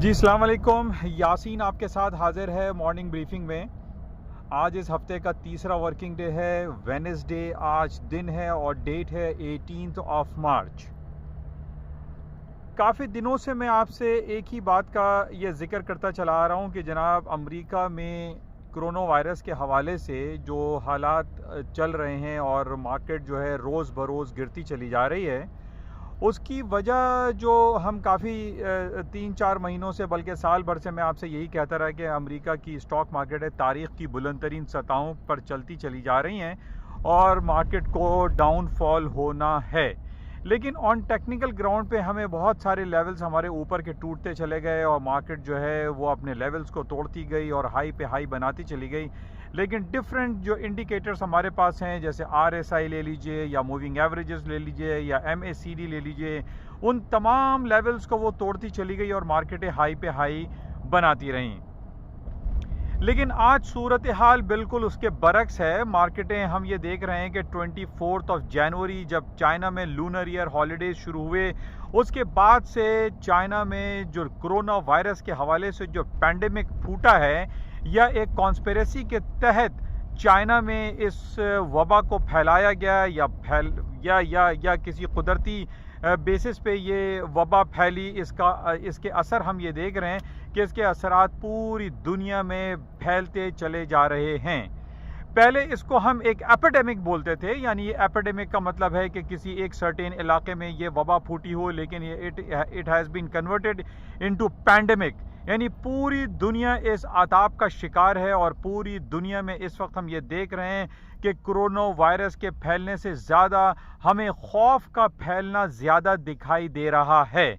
जी अस्सलाम वालेकुम। यासीन आपके साथ हाजिर है मॉर्निंग ब्रीफिंग में। आज इस हफ्ते का तीसरा वर्किंग डे है, वेडनेसडे आज दिन है और डेट है 18 मार्च। काफ़ी दिनों से मैं आपसे एक ही बात का ये जिक्र करता चला आ रहा हूँ कि जनाब अमेरिका में कोरोना वायरस के हवाले से जो हालात चल रहे हैं और मार्केट जो है रोज़ बरोज़ गिरती चली जा रही है, उसकी वजह जो हम काफ़ी 3-4 महीनों से बल्कि साल भर से मैं आपसे यही कहता रहा कि अमेरिका की स्टॉक मार्केट है तारीख़ की बुलंद तरीन सतहों पर चलती चली जा रही हैं और मार्केट को डाउनफॉल होना है। लेकिन ऑन टेक्निकल ग्राउंड पे हमें बहुत सारे लेवल्स हमारे ऊपर के टूटते चले गए और मार्केट जो है वो अपने लेवल्स को तोड़ती गई और हाई पे हाई बनाती चली गई। लेकिन डिफरेंट जो इंडिकेटर्स हमारे पास हैं, जैसे RSI ले लीजिए या मूविंग एवरेजेस ले लीजिए या MACD ले लीजिए, उन तमाम लेवल्स को वो तोड़ती चली गई और मार्केटें हाई पे हाई बनाती रहीं। लेकिन आज सूरत हाल बिल्कुल उसके बरक्स है। मार्केटें हम ये देख रहे हैं कि 24 जनवरी जब चाइना में लूनर ईयर हॉलीडेज शुरू हुए, उसके बाद से चाइना में जो कोरोना वायरस के हवाले से जो पैंडेमिक फूटा है या एक कॉन्स्पिरेसी के तहत चाइना में इस वबा को फैलाया गया या किसी कुदरती बेसिस पे ये वबा फैली, इसके असर हम ये देख रहे हैं कि इसके असरात पूरी दुनिया में फैलते चले जा रहे हैं। पहले इसको हम एक एपिडेमिक बोलते थे, यानी ये एपिडेमिक का मतलब है कि किसी एक सर्टेन इलाके में ये वबा फूटी हो, लेकिन ये it has been converted into pandemic, यानी पूरी दुनिया इस आताप का शिकार है और पूरी दुनिया में इस वक्त हम ये देख रहे हैं कि कोरोना वायरस के फैलने से ज़्यादा हमें खौफ का फैलना ज़्यादा दिखाई दे रहा है।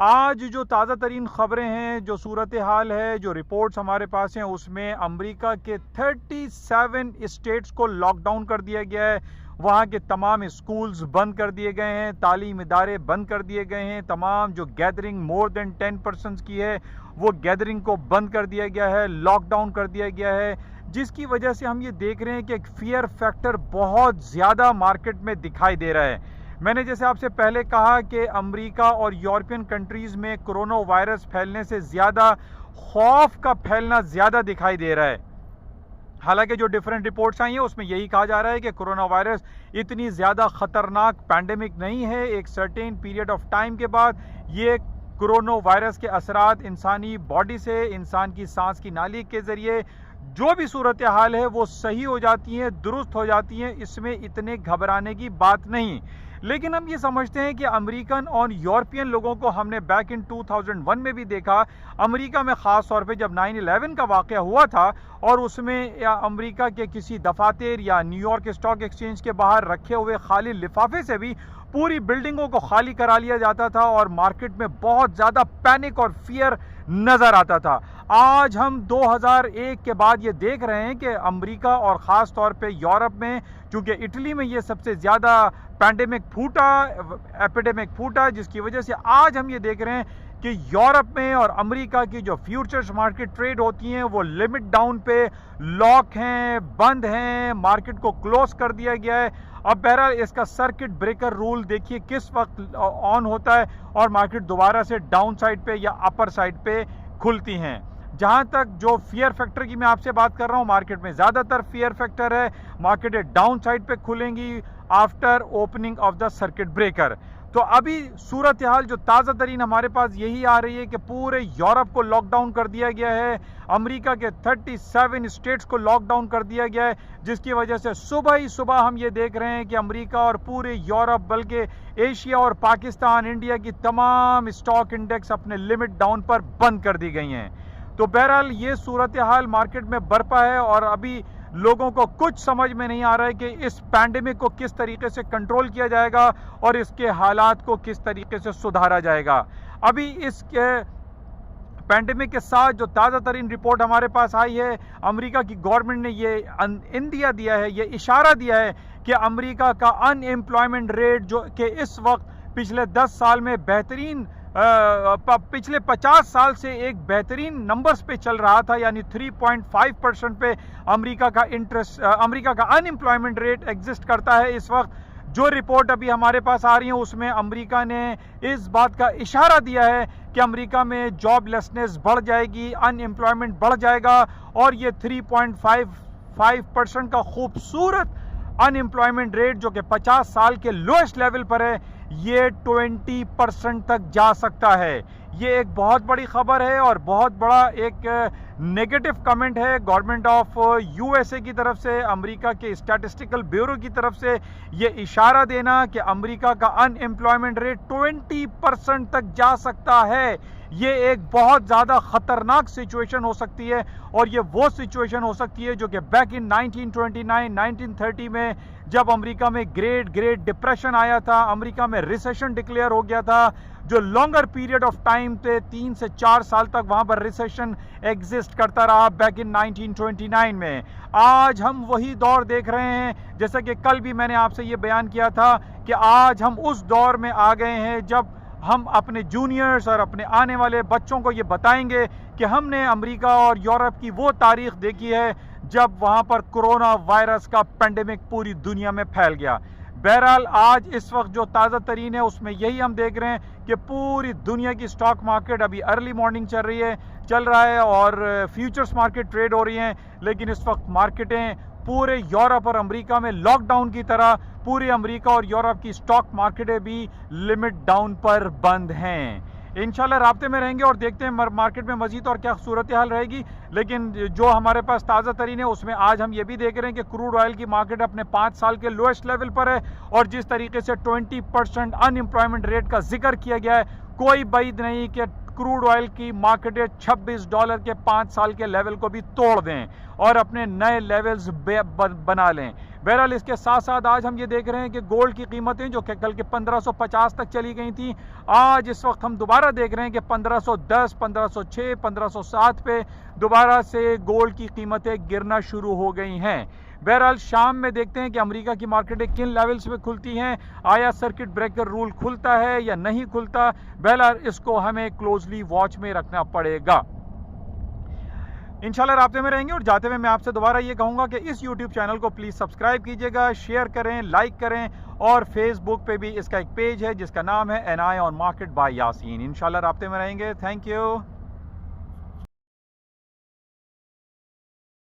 आज जो ताज़ा तरीन ख़बरें हैं, जो सूरत हाल है, जो रिपोर्ट्स हमारे पास हैं, उसमें अमेरिका के 37 स्टेट्स को लॉकडाउन कर दिया गया है। वहाँ के तमाम स्कूल्स बंद कर दिए गए हैं, तालीम इदारे बंद कर दिए गए हैं, तमाम जो गैदरिंग मोर देन 10 पर्सन्स की है वो गैदरिंग को बंद कर दिया गया है, लॉकडाउन कर दिया गया है, जिसकी वजह से हम ये देख रहे हैं कि एक फियर फैक्टर बहुत ज़्यादा मार्केट में दिखाई दे रहा है। मैंने जैसे आपसे पहले कहा कि अमेरिका और यूरोपियन कंट्रीज़ में कोरोना वायरस फैलने से ज़्यादा खौफ का फैलना ज़्यादा दिखाई दे रहा है। हालांकि जो डिफरेंट रिपोर्ट्स आई हैं उसमें यही कहा जा रहा है कि कोरोना वायरस इतनी ज़्यादा ख़तरनाक पैंडेमिक नहीं है। एक सर्टेन पीरियड ऑफ टाइम के बाद ये कोरोना वायरस के असरात इंसानी बॉडी से, इंसान की सांस की नाली के ज़रिए जो भी सूरत हाल है वो सही हो जाती हैं, दुरुस्त हो जाती हैं, इसमें इतने घबराने की बात नहीं। लेकिन हम ये समझते हैं कि अमेरिकन और यूरोपियन लोगों को हमने बैक इन 2001 में भी देखा। अमेरिका में ख़ास तौर पे जब 9/11 का वाक़या हुआ था और उसमें अमेरिका के किसी दफातर या न्यूयॉर्क स्टॉक एक्सचेंज के बाहर रखे हुए खाली लिफाफे से भी पूरी बिल्डिंगों को खाली करा लिया जाता था और मार्केट में बहुत ज़्यादा पैनिक और फियर नज़र आता था। आज हम 2001 के बाद ये देख रहे हैं कि अमेरिका और ख़ास तौर पे यूरोप में, चूँकि इटली में ये सबसे ज़्यादा पैंडेमिक एपिडेमिक फूटा, जिसकी वजह से आज हम ये देख रहे हैं कि यूरोप में और अमेरिका की जो फ्यूचर्स मार्केट ट्रेड होती हैं वो लिमिट डाउन पे लॉक हैं, बंद हैं, मार्केट को क्लोज कर दिया गया है। अब बहरहाल इसका सर्किट ब्रेकर रूल देखिए किस वक्त ऑन होता है और मार्केट दोबारा से डाउन साइड पे या अपर साइड पे खुलती हैं। जहां तक जो फियर फैक्टर की मैं आपसे बात कर रहा हूं, मार्केट में ज़्यादातर फियर फैक्टर है, मार्केटें डाउन साइड पे खुलेंगी after opening of the circuit breaker. तो अभी सूरत हाल जो ताज़ा तरीन हमारे पास यही आ रही है कि पूरे यूरोप को लॉकडाउन कर दिया गया है, अमेरिका के 37 स्टेट्स को लॉकडाउन कर दिया गया है, जिसकी वजह से सुबह ही सुबह हम ये देख रहे हैं कि अमेरिका और पूरे यूरोप, बल्कि एशिया और पाकिस्तान, इंडिया की तमाम स्टॉक इंडेक्स अपने लिमिट डाउन पर बंद कर दी गई हैं। तो बहरहाल ये सूरत हाल मार्केट में बरपा है और अभी लोगों को कुछ समझ में नहीं आ रहा है कि इस पैंडेमिक को किस तरीके से कंट्रोल किया जाएगा और इसके हालात को किस तरीके से सुधारा जाएगा। अभी इसके पैंडेमिक के साथ जो ताज़ा तरीन रिपोर्ट हमारे पास आई है, अमेरिका की गवर्नमेंट ने ये इंदिया दिया है, ये इशारा दिया है कि अमेरिका का अनएम्प्लॉयमेंट रेट जो कि इस वक्त पिछले 10 साल में बेहतरीन पिछले 50 साल से एक बेहतरीन नंबर्स पे चल रहा था, यानी 3.5% पे अमेरिका का अनएम्प्लॉयमेंट रेट एग्जिस्ट करता है इस वक्त, जो रिपोर्ट अभी हमारे पास आ रही है उसमें अमेरिका ने इस बात का इशारा दिया है कि अमेरिका में जॉबलेसनेस बढ़ जाएगी, अनएम्प्लॉयमेंट बढ़ जाएगा और ये 3.55% का खूबसूरत अनएम्प्लॉयमेंट रेट जो कि 50 साल के लोएस्ट लेवल पर है, ये 20% तक जा सकता है। ये एक बहुत बड़ी खबर है और बहुत बड़ा एक नेगेटिव कमेंट है गवर्नमेंट ऑफ यूएसए की तरफ से, अमेरिका के स्टैटिस्टिकल ब्यूरो की तरफ से ये इशारा देना कि अमेरिका का अनएम्प्लॉयमेंट रेट 20% तक जा सकता है। ये एक बहुत ज़्यादा ख़तरनाक सिचुएशन हो सकती है और ये वो सिचुएशन हो सकती है जो कि बैक इन 1929, 1930 में जब अमेरिका में ग्रेट डिप्रेशन आया था, अमेरिका में रिसेशन डिक्लेयर हो गया था, जो लॉन्गर पीरियड ऑफ टाइम थे 3 से 4 साल तक वहां पर रिसेशन एग्जिस्ट करता रहा बैक इन 1929 में। आज हम वही दौर देख रहे हैं, जैसा कि कल भी मैंने आपसे ये बयान किया था कि आज हम उस दौर में आ गए हैं जब हम अपने जूनियर्स और अपने आने वाले बच्चों को ये बताएंगे कि हमने अमेरिका और यूरोप की वो तारीख देखी है जब वहां पर कोरोना वायरस का पेंडेमिक पूरी दुनिया में फैल गया। बहरहाल आज इस वक्त जो ताज़ा तरीन है उसमें यही हम देख रहे हैं कि पूरी दुनिया की स्टॉक मार्केट अभी अर्ली मॉर्निंग चल रहा है और फ्यूचर्स मार्केट ट्रेड हो रही हैं, लेकिन इस वक्त मार्केटें पूरे यूरोप और अमेरिका में लॉकडाउन की तरह पूरे अमेरिका और यूरोप की स्टॉक मार्केटें भी लिमिट डाउन पर बंद हैं। इंशाल्लाह राब्ते में रहेंगे और देखते हैं मार्केट में मजीद और क्या सूरत हाल रहेगी। लेकिन जो हमारे पास ताज़ा तरीन है उसमें आज हम ये भी देख रहे हैं कि क्रूड ऑयल की मार्केट अपने 5 साल के लोएस्ट लेवल पर है और जिस तरीके से 20% अनएम्प्लॉयमेंट रेट का जिक्र किया गया है, कोई बैद नहीं कि क्रूड ऑयल की मार्केटें $26 के 5 साल के लेवल को भी तोड़ दें और अपने नए लेवल्स बना लें। बहरहाल इसके साथ साथ आज हम ये देख रहे हैं कि गोल्ड की कीमतें जो कि कल के 1550 तक चली गई थी, आज इस वक्त हम दोबारा देख रहे हैं कि 1510, 1506, 1507 पे दोबारा से गोल्ड की कीमतें गिरना शुरू हो गई हैं। बहरहाल शाम में देखते हैं कि अमेरिका की मार्केटें किन लेवल्स पे खुलती हैं, आया सर्किट ब्रेकर रूल खुलता है या नहीं खुलता। बहरहाल इसको हमें क्लोजली वॉच में रखना पड़ेगा। इंशाल्लाह राब्ते में रहेंगे और जाते हुए मैं आपसे दोबारा ये कहूँगा कि इस YouTube चैनल को प्लीज़ सब्सक्राइब कीजिएगा, शेयर करें, लाइक करें और फेसबुक पे भी इसका एक पेज है जिसका नाम है N I on market by Yaseen. इंशाल्लाह राब्ते में रहेंगे। Thank you.